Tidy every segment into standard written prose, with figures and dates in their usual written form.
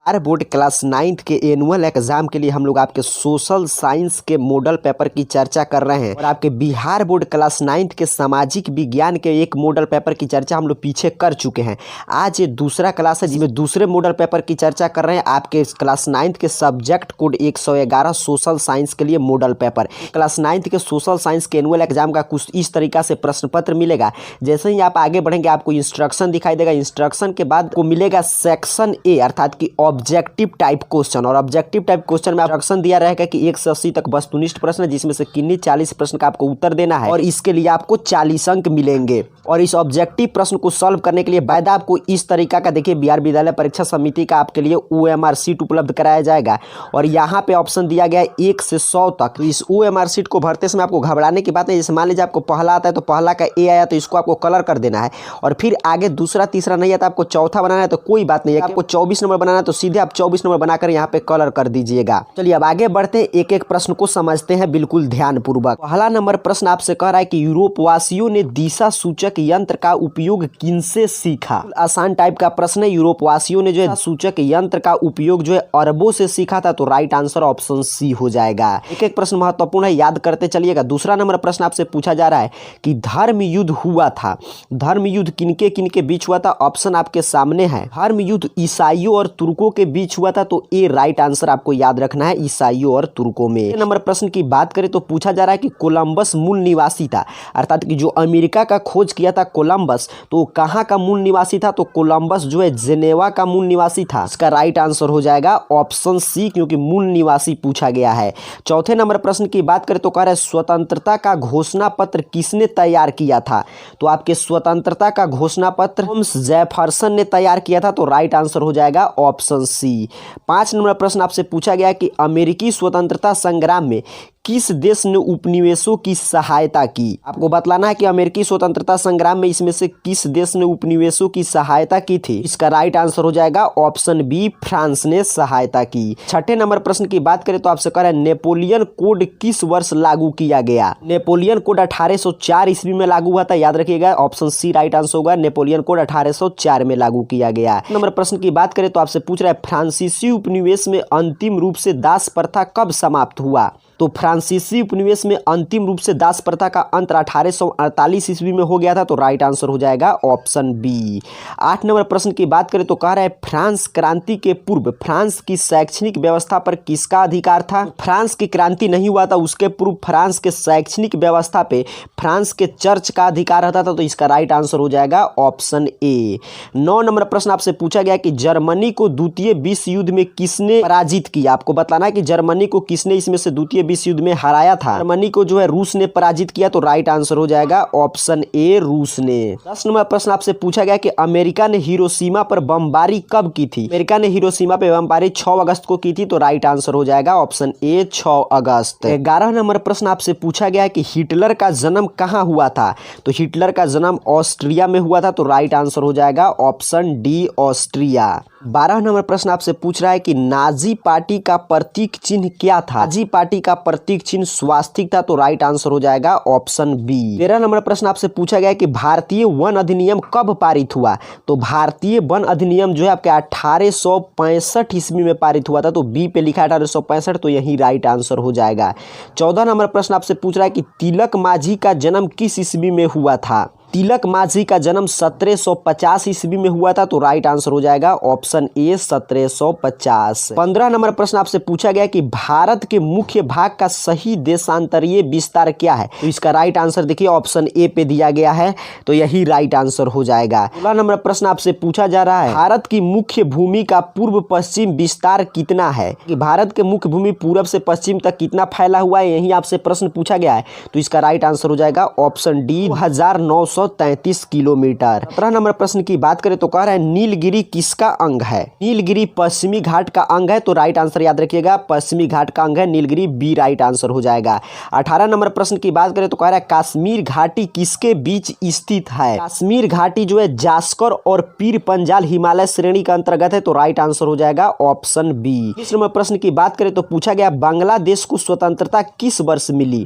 Bihar board class 9th के annual exam के लिए हम लोग आपके सोशल साइंस के मॉडल पेपर की चर्चा कर रहे हैं और आपके बिहार बोर्ड क्लास 9th के सामाजिक विज्ञान के एक मॉडल पेपर की चर्चा हम लोग पीछे कर चुके हैं। आज ये दूसरा क्लास है जिसमें दूसरे मॉडल पेपर की चर्चा कर रहे हैं। आपके क्लास 9th के सब्जेक्ट कोड 111 सोशल साइंस के लिए मॉडल पेपर। क्लास 9th के सोशल साइंस के एनुअल एग्जाम का कुछ इस तरीका से प्रश्न पत्र मिलेगा। जैसे ही आप आगे बढ़ेंगे आपको इंस्ट्रक्शन दिखाई देगा। इंस्ट्रक्शन के बाद को मिलेगा सेक्शन ए अर्थात कि ऑब्जेक्टिव टाइप क्वेश्चन। और ऑब्जेक्टिव टाइप क्वेश्चन में इंस्ट्रक्शन दिया रहेगा कि 1 से 80 तक वस्तुनिष्ठ प्रश्न है जिसमें से किन्हीं 40 प्रश्न का आपको उत्तर देना है और इसके लिए आपको 40 अंक मिलेंगे। और इस ऑब्जेक्टिव प्रश्न को सॉल्व करने के लिए वायदा आपको इस तरीका का देखिए बिहार विद्यालय परीक्षा समिति का आपके लिए OMR शीट उपलब्ध कराया जाएगा। और यहाँ पे ऑप्शन दिया गया है 1 से 100 तक। इस OMR शीट को भरते समय आपको घबराने की बात नहीं। जैसे मान लीजिए आपको पहला आता है तो पहला का A आया तो इसको आपको कलर कर देना है और फिर आगे दूसरा तीसरा नहीं आता आपको चौथा बनाना है तो कोई बात नहीं है। आपको 24 नंबर बनाना है तो सीधे आप 24 नंबर बनाकर यहाँ पे कलर कर दीजिएगा। चलिए अब आगे बढ़ते हैं, एक एक प्रश्न को समझते हैं बिल्कुल ध्यानपूर्वक। पहला नंबर प्रश्न आपसे कह रहा है कि यूरोप वासियों ने दिशा सूचक यंत्र का उपयोग किनसे सीखा। आसान टाइप का प्रश्न है। यूरोप वासियों ने जो है सूचक यंत्र का उपयोग जो है अरबों से सीखा था, तो राइट आंसर ऑप्शन सी हो जाएगा। एक एक प्रश्न महत्वपूर्ण है, याद करते चलिएगा। दूसरा नंबर प्रश्न आपसे पूछा जा रहा है कि धर्म युद्ध हुआ था। धर्म युद्ध किनके किनके बीच हुआ था, ऑप्शन आपके सामने है। धर्म युद्ध ईसाइयों और तुर्कों के बीच हुआ था, तो ए राइट आंसर आपको याद रखना है, ईसाइयों और तुर्कों में। नंबर प्रश्न की बात करें तो पूछा जा रहा है कि कोलंबस मूल निवासी था, अर्थात कि जो अमेरिका का खोज किया था कोलंबस, तो कहाँ का मूल निवासी था, तो कोलंबस जो है जेनेवा का मूल निवासी था। इसका राइट आंसर हो जाएगा ऑप्शन सी, क्योंकि मूल निवासी पूछा गया है। चौथे नंबर प्रश्न की बात करें तो कह रहा है स्वतंत्रता का घोषणा पत्र किसने तैयार किया था, तो आपके स्वतंत्रता का घोषणा पत्र थॉमस जेफरसन ने तैयार किया था, तो राइट आंसर हो जाएगा ऑप्शन सी। 5 नंबर प्रश्न आपसे पूछा गया कि अमेरिकी स्वतंत्रता संग्राम में किस देश ने उपनिवेशों की सहायता की। आपको बतलाना है कि अमेरिकी स्वतंत्रता संग्राम में इसमें से किस देश ने उपनिवेशों की सहायता की थी। इसका राइट आंसर हो जाएगा ऑप्शन बी, फ्रांस ने सहायता की। छठे नंबर प्रश्न की बात करें तो आपसे कह रहे हैं नेपोलियन कोड किस वर्ष लागू किया गया। नेपोलियन कोड 1804 ईस्वी में लागू हुआ था, याद रखिएगा, ऑप्शन सी राइट आंसर होगा। नेपोलियन कोड 1804 में लागू किया गया। नंबर प्रश्न की बात करें तो आपसे पूछ रहा है फ्रांसीसी उपनिवेश में अंतिम रूप से दास प्रथा कब समाप्त हुआ, तो फ्रांसीसी उपनिवेश में अंतिम रूप से दास प्रथा का अंत 1848 ईस्वी में हो गया था, तो राइट आंसर हो जाएगा ऑप्शन बी। 8 नंबर प्रश्न की बात करें तो कह रहा है फ्रांस क्रांति के पूर्व फ्रांस की शैक्षणिक व्यवस्था पर किसका अधिकार था। फ्रांस की क्रांति नहीं हुआ था, उसके पूर्व फ्रांस के शैक्षणिक व्यवस्था पे फ्रांस के चर्च का अधिकार रहता था, तो इसका राइट आंसर हो जाएगा ऑप्शन ए। 9 नंबर प्रश्न आपसे पूछा गया कि जर्मनी को द्वितीय विश्व युद्ध में किसने पराजित किया। आपको बताना है कि जर्मनी को किसने इसमें से द्वितीय विश्व युद्ध में हराया था। जर्मनी को जो है रूस ने पराजित किया, तो राइट आंसर हो जाएगा ऑप्शन ए, रूस ने। 10 नंबर प्रश्न आपसे पूछा गया कि अमेरिका ने हिरोशिमा पर बमबारी कब की थी। अमेरिका ने हिरोशिमा पर बमबारी 6 अगस्त को की थी, तो राइट आंसर हो जाएगा ऑप्शन ए, 6 अगस्त। 11 नंबर प्रश्न आपसे पूछा गया कि हिटलर का जन्म कहाँ हुआ था, तो हिटलर का जन्म ऑस्ट्रिया में हुआ था, तो राइट आंसर हो जाएगा ऑप्शन डी, ऑस्ट्रिया। 12 नंबर प्रश्न आपसे पूछ रहा है कि नाजी पार्टी का प्रतीक चिन्ह क्या था। नाजी पार्टी का प्रतीक चिन्ह स्वास्तिक था, तो राइट आंसर हो जाएगा ऑप्शन बी। 13 नंबर प्रश्न आपसे पूछा गया कि भारतीय वन अधिनियम कब पारित हुआ, तो भारतीय वन अधिनियम जो है आपके 1865 ईस्वी में पारित हुआ था, तो बी पे लिखा है 1865, तो यही राइट आंसर हो जाएगा। 14 नंबर प्रश्न आपसे पूछ रहा है कि तिलक मांझी का जन्म किस ईस्वी में हुआ था। तिलक मांझी का जन्म 1750 ईस्वी में हुआ था, तो राइट आंसर हो जाएगा ऑप्शन ए, 1750। 15 नंबर प्रश्न आपसे पूछा गया कि भारत के मुख्य भाग का सही देशांतरीय विस्तार क्या है, तो इसका राइट आंसर देखिए ऑप्शन ए पे दिया गया है, तो यही राइट आंसर हो जाएगा। 16 नंबर प्रश्न आपसे पूछा जा रहा है भारत की मुख्य भूमि का पूर्व पश्चिम विस्तार कितना है, कि भारत के मुख्य भूमि पूर्व से पश्चिम तक कितना फैला हुआ है, यही आपसे प्रश्न पूछा गया है, तो इसका राइट आंसर हो जाएगा ऑप्शन डी, 1933 किलोमीटर। 17 नंबर प्रश्न की बात करें तो कह रहा है नीलगिरी किसका अंग है। नीलगिरी पश्चिमी घाट का अंग है, तो राइट आंसर याद रखिएगा, पश्चिमी घाट का अंग है नीलगिरी, बी राइट आंसर हो जाएगा। 18 नंबर प्रश्न की बात करें तो कह रहा है कश्मीर घाटी किसके बीच स्थित है। कश्मीर घाटी जो है जास्कर और पीर पंजाल हिमालय श्रेणी के अंतर्गत है, तो राइट आंसर हो जाएगा ऑप्शन बी। 20 नंबर प्रश्न की बात करें तो पूछा गया बांग्लादेश को स्वतंत्रता किस वर्ष मिली।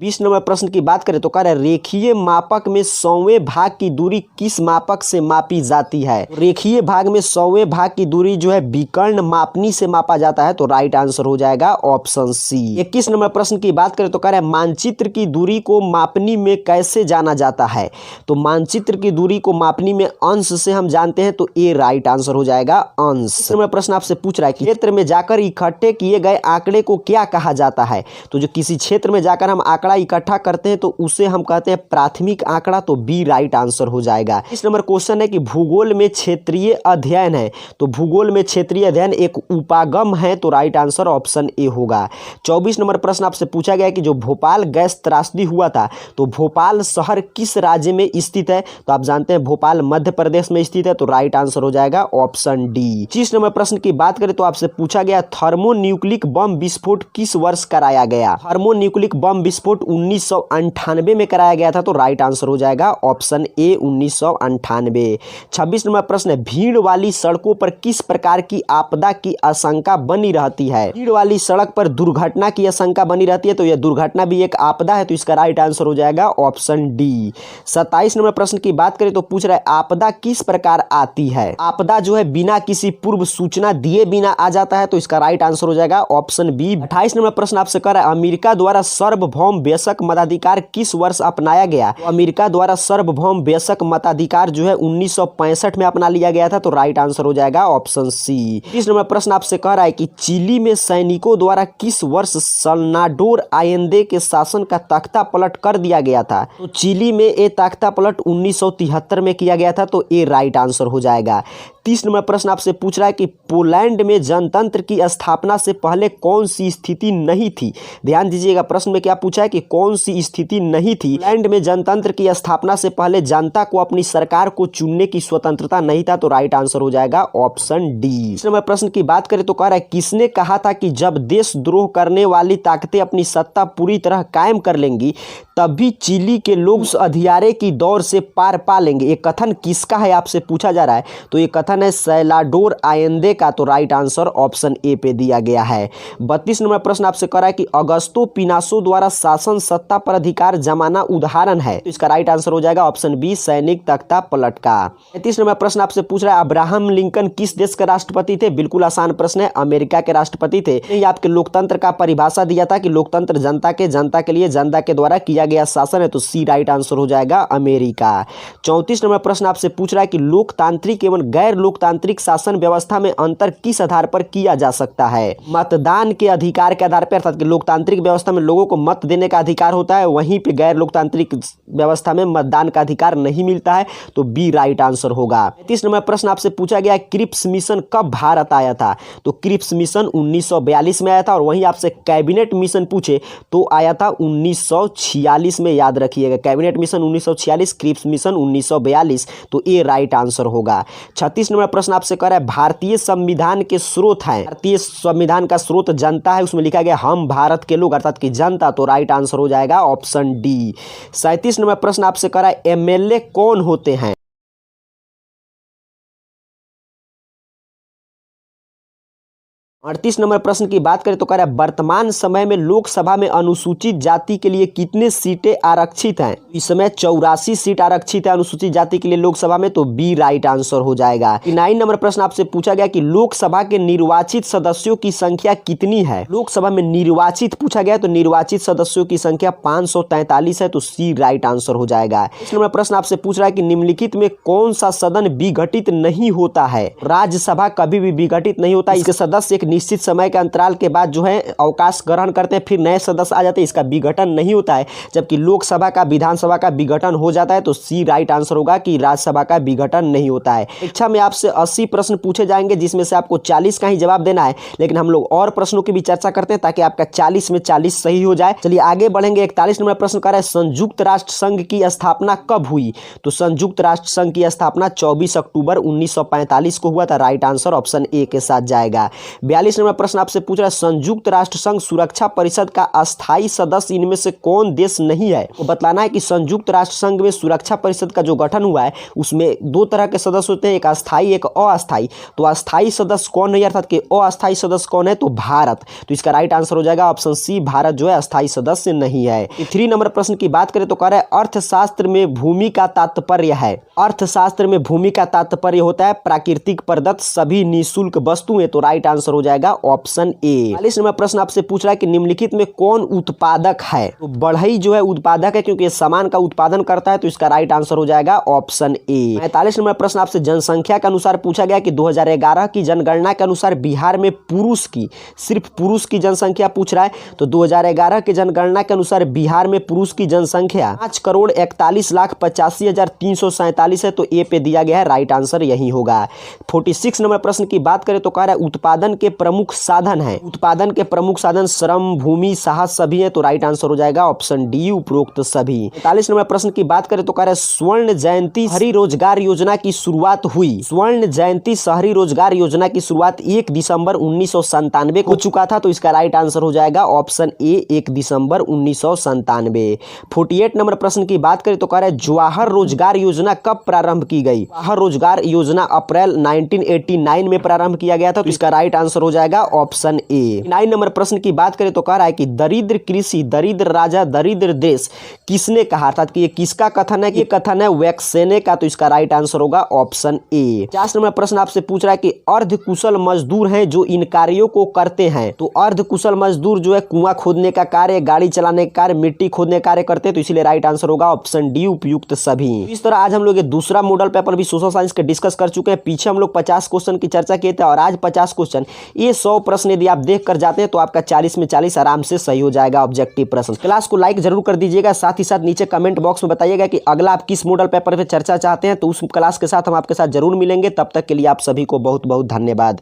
20 नंबर प्रश्न की बात करें तो कह रहे रेखीय मापक में 100वें भाग की दूरी किस मापक से मापी जाती है। रेखीय भाग में 100वें भाग की दूरी जो है विकर्ण मापनी से मापा जाता है, तो राइट आंसर हो जाएगा ऑप्शन सी। 21 नंबर प्रश्न की बात करें तो कह रहे मानचित्र की दूरी को मापनी में कैसे जाना जाता है। तो मानचित्र की दूरी को मापनी में अंश से हम जानते हैं, तो ए राइट आंसर हो जाएगा अंश। नंबर प्रश्न आपसे पूछ रहा है कि क्षेत्र में जाकर इकट्ठे किए गए आंकड़े को क्या कहा जाता है। तो जो किसी क्षेत्र में जाकर हम आंकड़ा इकट्ठा करते हैं तो उसे हम कहते हैं प्राथमिक आंकड़ा, तो बी राइट आंसर हो जाएगा। इस नंबर क्वेश्चन है कि भूगोल में क्षेत्रीय अध्ययन है, तो भूगोल में क्षेत्रीय अध्ययन एक उपागम है, तो राइट आंसर ऑप्शन ए होगा। 24 नंबर प्रश्न आपसे पूछा गया कि जो भोपाल गैस त्रासदी हुआ था, तो भोपाल शहर किस राज्य में स्थित है। तो आप जानते हैं भोपाल मध्य प्रदेश में स्थित है, तो राइट आंसर हो जाएगा ऑप्शन डी। 25 नंबर प्रश्न की बात करें तो आपसे पूछा गया थर्मोन्यूक्लिक बम विस्फोट किस वर्ष कराया गया। थर्मोन्यूक्लिक बम विस्फोट 1998 में कराया गया था, तो राइट आंसर हो जाएगा ऑप्शन ए 1998। 26 नंबर प्रश्न है भीड़ वाली सड़कों पर किस प्रकार की आपदा की आशंका बनी रहती है। भीड़ वाली सड़क पर दुर्घटना की आशंका बनी रहती है, तो यह दुर्घटना भी एक आपदा है, तो इसका राइट आंसर हो जाएगा ऑप्शन डी। 27 नंबर प्रश्न की बात करें तो पूछ रहा है आपदा किस प्रकार आती है। आपदा जो है बिना किसी पूर्व सूचना दिए बिना आ जाता है, तो इसका राइट आंसर हो जाएगा ऑप्शन बी। 28 नंबर प्रश्न आपसे कर रहा है अमेरिका द्वारा सार्वभौम बेशक मताधिकार किस वर्ष अपनाया गया। तो अमेरिका द्वारा सार्वभौम बेशक मताधिकार जो है 1965 में अपना लिया गया था, तो राइट आंसर हो जाएगा ऑप्शन सी। 30 नंबर प्रश्न आपसे कह रहा है कि चिली में सैनिकों द्वारा किस वर्ष सल्वाडोर आयेंदे के शासन का तख्ता पलट कर दिया गया था। तो चिली में ये तख्ता पलट 1973 में किया गया था, तो ए राइट आंसर हो जाएगा। 30 नंबर प्रश्न आपसे पूछ रहा है कि पोलैंड में जनतंत्र की स्थापना से पहले कौन सी स्थिति नहीं थी। ध्यान दीजिएगा प्रश्न में क्या पूछा है कि कौन सी स्थिति नहीं थी। पोलैंड में जनतंत्र की स्थापना से पहले जनता को अपनी सरकार को चुनने की स्वतंत्रता नहीं था, तो राइट आंसर हो जाएगा ऑप्शन डी। इस नंबर प्रश्न की बात करें तो कह रहा है किसने कहा था कि जब देशद्रोह करने वाली ताकतें अपनी सत्ता पूरी तरह कायम कर लेंगी तभी चिली के लोग अधियारे की दौर से पार पा लेंगे। ये कथन किसका है आपसे पूछा जा रहा है, तो ये कथन है सल्वाडोर आयेंदे का, तो राइट आंसर ऑप्शन ए पे दिया गया है। 32 नंबर प्रश्न आपसे कह रहा है कि अगस्तो पिनासो द्वारा शासन सत्ता पर अधिकार जमाना उदाहरण है, तो इसका राइट आंसर हो जाएगा ऑप्शन बी सैनिक तख्ता पलट का। 33 नंबर प्रश्न आपसे पूछ रहा है अब्राहम लिंकन किस देश के राष्ट्रपति थे। बिल्कुल आसान प्रश्न है, अमेरिका के राष्ट्रपति थे। ये आपके लोकतंत्र का परिभाषा दिया था कि लोकतंत्र जनता के लिए जनता के द्वारा किया गया शासन है, तो सी राइट आंसर हो जाएगा अमेरिका। 34 नंबर प्रश्न आपसे पूछ रहा है कि लोकतांत्रिक एवं गैर लोकतांत्रिक शासन व्यवस्था में अंतर किस आधार पर किया जा सकता है। मतदान के अधिकार के आधार पर, अर्थात कि लोकतांत्रिक व्यवस्था में लोगों को मत देने का अधिकार होता है, वहीं पे गैर लोकतांत्रिक व्यवस्था में मतदान का अधिकार नहीं मिलता है, तो बी राइट आंसर होगा। 35 नंबर प्रश्न आपसे पूछा गया क्रिप्स मिशन कब भारत आया था। तो क्रिप्स मिशन 1942 में आया था, और वहीं आपसे कैबिनेट मिशन पूछे तो आया था 1946 में, याद रखिएगा कैबिनेट मिशन 1946, क्रिप्स मिशन 1942, तो ये राइट आंसर होगा। 36 नंबर प्रश्न आपसे कह रहा है भारतीय संविधान के स्रोत हैं। भारतीय संविधान का स्रोत जनता है, उसमें लिखा गया हम भारत के लोग, अर्थात कि जनता, तो राइट आंसर हो जाएगा ऑप्शन डी। 37 नंबर प्रश्न आपसे कह रहा है एमएलए कौन होते हैं। 38 नंबर प्रश्न की बात करें तो कह रहा है वर्तमान समय में लोकसभा में अनुसूचित जाति के लिए कितने सीटें आरक्षित हैं। इस समय 84 सीट आरक्षित है अनुसूचित जाति के लिए लोकसभा में, तो बी राइट आंसर हो जाएगा। 9 नंबर प्रश्न आपसे पूछा गया कि लोकसभा के निर्वाचित सदस्यों की संख्या कितनी है। लोकसभा में निर्वाचित पूछा गया, तो निर्वाचित सदस्यों की संख्या 543 है, तो सी राइट आंसर हो जाएगा। इस नंबर प्रश्न आपसे पूछ रहा है कि निम्नलिखित में कौन सा सदन विघटित नहीं होता है। राज्यसभा कभी भी विघटित नहीं होता, इसके सदस्य एक निश्चित समय के अंतराल के बाद जो है अवकाश ग्रहण करते हैं, फिर नए सदस्य आ जाते हैं, इसका विघटन नहीं होता है। जबकि लोकसभा का विधानसभा का विघटन हो जाता है, तो सी राइट आंसर होगा कि राज्यसभा का विघटन नहीं होता है। परीक्षा में आपसे 80 प्रश्न पूछे जाएंगे, जिसमें से आपको 40 का ही जवाब देना है, लेकिन हम लोग और प्रश्नों की भी चर्चा करते हैं ताकि आपका 40 में 40 सही हो जाए। चलिए आगे बढ़ेंगे। 41 नंबर प्रश्न कर रहा है संयुक्त राष्ट्र संघ की स्थापना कब हुई। तो संयुक्त राष्ट्र संघ की स्थापना 24 अक्टूबर 1945 को हुआ था, राइट आंसर ऑप्शन ए के साथ जाएगा। 42 नंबर प्रश्न आपसे पूछ रहा है संयुक्त राष्ट्र संघ सुरक्षा परिषद का अस्थायी सदस्य इनमें से कौन देश नहीं है। तो बतलाना है कि संयुक्त राष्ट्र संघ में सुरक्षा परिषद का जो गठन हुआ है उसमें दो तरह के सदस्य होते हैं, एक अस्थायी एक अस्थायी। तो अस्थायी सदस्य कौन है अर्थात कि अस्थायी सदस्य कौन है, तो भारत। तो इसका राइट आंसर हो जाएगा ऑप्शन सी, भारत जो है अस्थायी सदस्य नहीं है। 3 नंबर प्रश्न की बात करें तो कह रहा है अर्थशास्त्र में भूमि का तात्पर्य है। अर्थशास्त्र में भूमि का तात्पर्य होता है प्राकृतिक प्रदत्त सभी निःशुल्क वस्तुएं। तो राइट आंसर हो जाएगा ऑप्शन ए। 40 नंबर प्रश्न आपसे पूछ रहा है कि निम्नलिखित में कौन उत्पादक है। तो बढ़ई जो है उत्पादक है क्योंकि सामान का उत्पादन करता है। तो इसका राइट आंसर हो जाएगा ऑप्शन ए। 45 नंबर प्रश्न आपसे जनसंख्या के अनुसार पूछा गया कि 2011 की जनगणना के अनुसार बिहार में पुरुष की, सिर्फ पुरुष की जनसंख्या पूछ रहा है। तो 2011 की जनगणना के अनुसार बिहार में पुरुष की जनसंख्या 5,41,85,347 है। तो ए पे दिया गया है, राइट आंसर यही होगा। 46 नंबर प्रश्न की बात करें तो कह रहा है उत्पादन के प्रमुख साधन है। उत्पादन के प्रमुख साधन श्रम, भूमि, साहस सभी है। तो राइट आंसर हो जाएगा ऑप्शन डी, उपरोक्त सभी। 45 नंबर प्रश्न की बात करें तो कह रहा है स्वर्ण जयंती शहरी रोजगार योजना की शुरुआत हुई। स्वर्ण जयंती शहरी रोजगार योजना की शुरुआत 1 दिसंबर 1997 को हो चुका था। तो इसका राइट आंसर हो जाएगा ऑप्शन ए, 1 दिसंबर 1997। 48 नंबर प्रश्न की बात करें तो कह रहा है जवाहर रोजगार योजना कब प्रारंभ की गई। जवाहर रोजगार योजना अप्रैल 1989 में प्रारंभ किया गया था। तो इसका राइट आंसर हो जाएगा ऑप्शन ए। 9 नंबर प्रश्न की बात करें तो कह रहा है कि दरिद्र कृषि दरिद्र राजा दरिद्र देश किसने कहा, अर्थात कि ये किसका कथन है, कि कथन है वैक्सेने का। तो इसका राइट आंसर होगा ऑप्शन ए। 50 नंबर प्रश्न आपसे पूछ रहा है कि अर्ध कुशल मजदूर हैं जो इन कार्यों को करते हैं। तो अर्ध कुशल मजदूर जो है कुआं खोदने का कार्य, गाड़ी चलाने का कार्य, मिट्टी खोदने का कार्य करते हैं। तो इसलिए राइट आंसर होगा ऑप्शन डी, उपयुक्त सभी। इस तरह आज हम लोग ये दूसरा मॉडल पेपर भी सोशल साइंस के डिस्कस कर चुके हैं। पीछे हम लोग 50 क्वेश्चन की चर्चा किए थे और आज 50 क्वेश्चन। ये 100 प्रश्न यदि आप देख कर जाते हैं तो आपका 40 में 40 आराम से सही हो जाएगा ऑब्जेक्टिव प्रश्न। क्लास को लाइक जरूर कर दीजिएगा, साथ ही साथ नीचे कमेंट बॉक्स में बताइएगा कि अगला आप किस मॉडल पेपर पे चर्चा चाहते हैं। तो उस क्लास के साथ हम आपके साथ जरूर मिलेंगे। तब तक के लिए आप सभी को बहुत बहुत धन्यवाद।